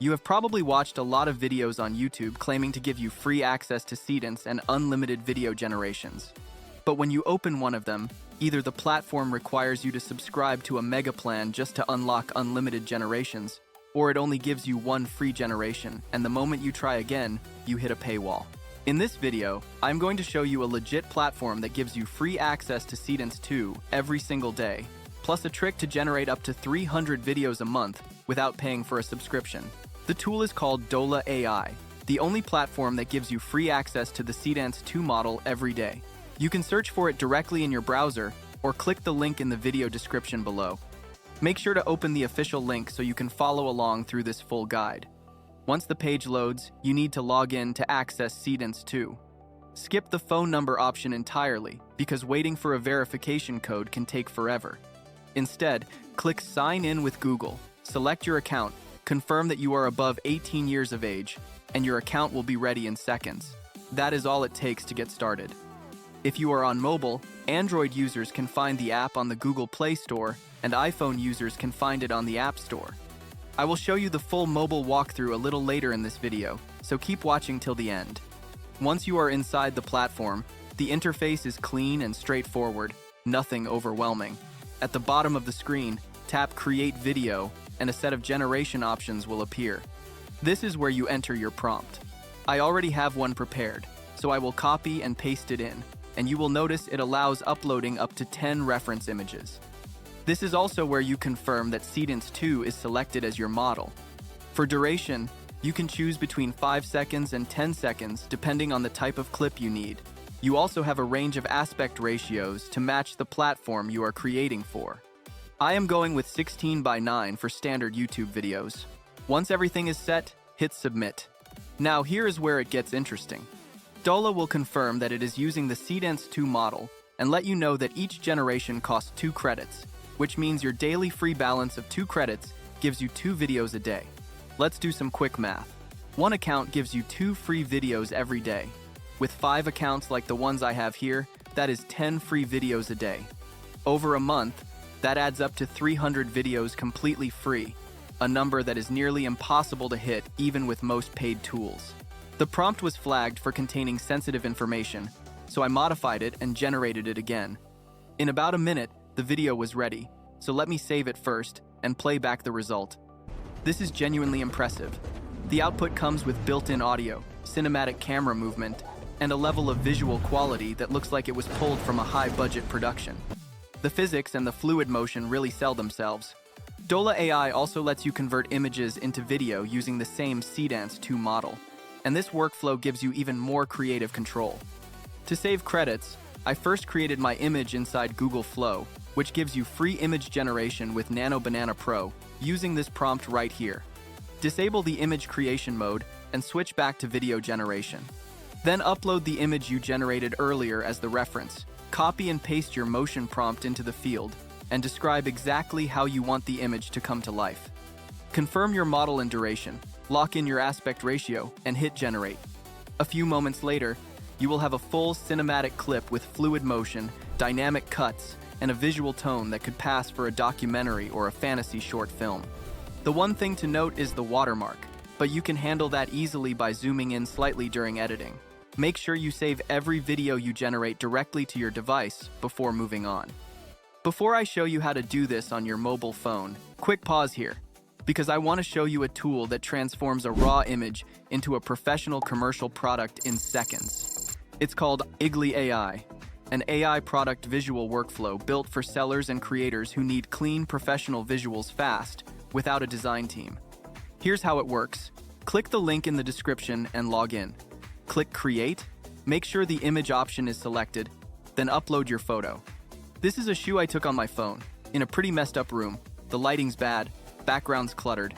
You have probably watched a lot of videos on YouTube claiming to give you free access to Seedance and unlimited video generations. But when you open one of them, either the platform requires you to subscribe to a mega plan just to unlock unlimited generations, or it only gives you one free generation, and the moment you try again, you hit a paywall. In this video, I'm going to show you a legit platform that gives you free access to Seedance 2 every single day, plus a trick to generate up to 300 videos a month without paying for a subscription. The tool is called Dola AI, the only platform that gives you free access to the Seedance 2 model every day. You can search for it directly in your browser or click the link in the video description below. Make sure to open the official link so you can follow along through this full guide. Once the page loads, you need to log in to access Seedance 2. Skip the phone number option entirely because waiting for a verification code can take forever. Instead, click Sign in with Google, select your account, confirm that you are above 18 years of age, and your account will be ready in seconds. That is all it takes to get started. If you are on mobile, Android users can find the app on the Google Play Store, and iPhone users can find it on the App Store. I will show you the full mobile walkthrough a little later in this video, so keep watching till the end. Once you are inside the platform, the interface is clean and straightforward, nothing overwhelming. At the bottom of the screen, tap Create Video, and a set of generation options will appear. This is where you enter your prompt. I already have one prepared, so I will copy and paste it in, and you will notice it allows uploading up to 10 reference images. This is also where you confirm that Seedance 2 is selected as your model. For duration, you can choose between 5 seconds and 10 seconds depending on the type of clip you need. You also have a range of aspect ratios to match the platform you are creating for. I am going with 16:9 for standard YouTube videos. Once everything is set, hit Submit. Now here is where it gets interesting. Dola will confirm that it is using the Seedance 2 model and let you know that each generation costs 2 credits, which means your daily free balance of 2 credits gives you 2 videos a day. Let's do some quick math. One account gives you 2 free videos every day. With 5 accounts like the ones I have here, that is 10 free videos a day. Over a month, that adds up to 300 videos completely free, a number that is nearly impossible to hit even with most paid tools. The prompt was flagged for containing sensitive information, so I modified it and generated it again. In about a minute, the video was ready, so let me save it first and play back the result. This is genuinely impressive. The output comes with built-in audio, cinematic camera movement, and a level of visual quality that looks like it was pulled from a high-budget production. The physics and the fluid motion really sell themselves. Dola AI also lets you convert images into video using the same Seedance 2 model, and this workflow gives you even more creative control. To save credits, I first created my image inside Google Flow, which gives you free image generation with Nano Banana Pro, using this prompt right here. Disable the image creation mode and switch back to video generation. Then upload the image you generated earlier as the reference. Copy and paste your motion prompt into the field and describe exactly how you want the image to come to life. Confirm your model and duration, lock in your aspect ratio, and hit generate. A few moments later, you will have a full cinematic clip with fluid motion, dynamic cuts, and a visual tone that could pass for a documentary or a fantasy short film. The one thing to note is the watermark, but you can handle that easily by zooming in slightly during editing. Make sure you save every video you generate directly to your device before moving on. Before I show you how to do this on your mobile phone, quick pause here, because I want to show you a tool that transforms a raw image into a professional commercial product in seconds. It's called Igly AI, an AI product visual workflow built for sellers and creators who need clean, professional visuals fast, without a design team. Here's how it works. Click the link in the description and log in. Click Create, make sure the image option is selected, then upload your photo. This is a shoe I took on my phone, in a pretty messed up room. The lighting's bad, background's cluttered.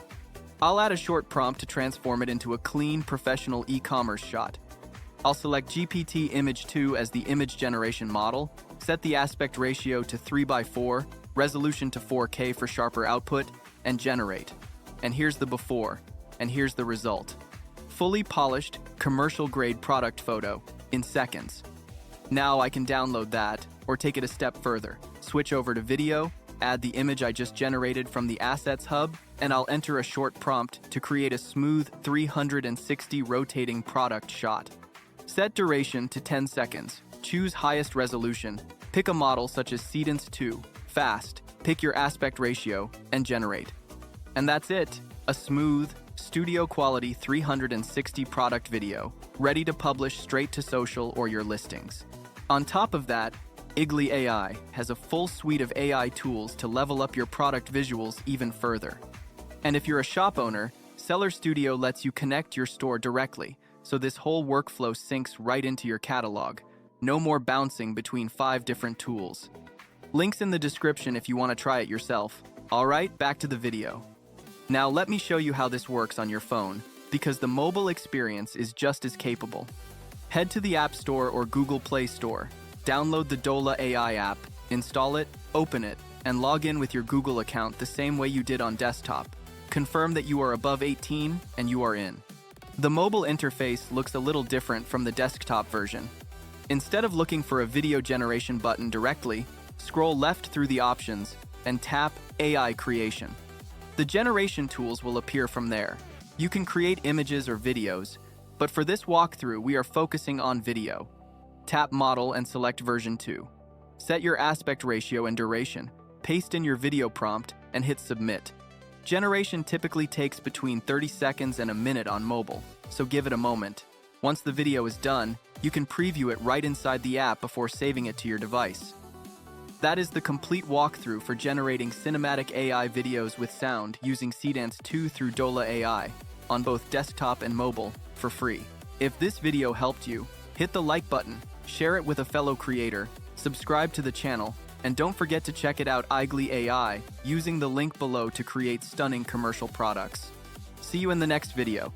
I'll add a short prompt to transform it into a clean, professional e-commerce shot. I'll select GPT Image 2 as the image generation model, set the aspect ratio to 3:4, resolution to 4K for sharper output, and generate. And here's the before, and here's the result. Fully polished, commercial-grade product photo in seconds. Now I can download that, or take it a step further, switch over to video, add the image I just generated from the Assets Hub, and I'll enter a short prompt to create a smooth 360 rotating product shot. Set duration to 10 seconds. Choose highest resolution. Pick a model such as Seedance 2.0. Fast. Pick your aspect ratio and generate. And that's it. A smooth, studio quality 360 product video, ready to publish straight to social or your listings. On top of that, Igly AI has a full suite of AI tools to level up your product visuals even further. And if you're a shop owner, Seller Studio lets you connect your store directly, so this whole workflow syncs right into your catalog. No more bouncing between 5 different tools. Links in the description if you want to try it yourself. Alright, back to the video. Now let me show you how this works on your phone, because the mobile experience is just as capable. Head to the App Store or Google Play Store. Download the Dola AI app, install it, open it, and log in with your Google account the same way you did on desktop. Confirm that you are above 18 and you are in. The mobile interface looks a little different from the desktop version. Instead of looking for a video generation button directly, scroll left through the options and tap AI Creation. The generation tools will appear from there. You can create images or videos, but for this walkthrough we are focusing on video. Tap Model and select version 2. Set your aspect ratio and duration, paste in your video prompt, and hit Submit. Generation typically takes between 30 seconds and a minute on mobile, so give it a moment. Once the video is done, you can preview it right inside the app before saving it to your device. That is the complete walkthrough for generating cinematic AI videos with sound using Seedance 2 through Dola AI on both desktop and mobile for free. If this video helped you, hit the like button, share it with a fellow creator, subscribe to the channel, and don't forget to check it out Igly AI using the link below to create stunning commercial products. See you in the next video.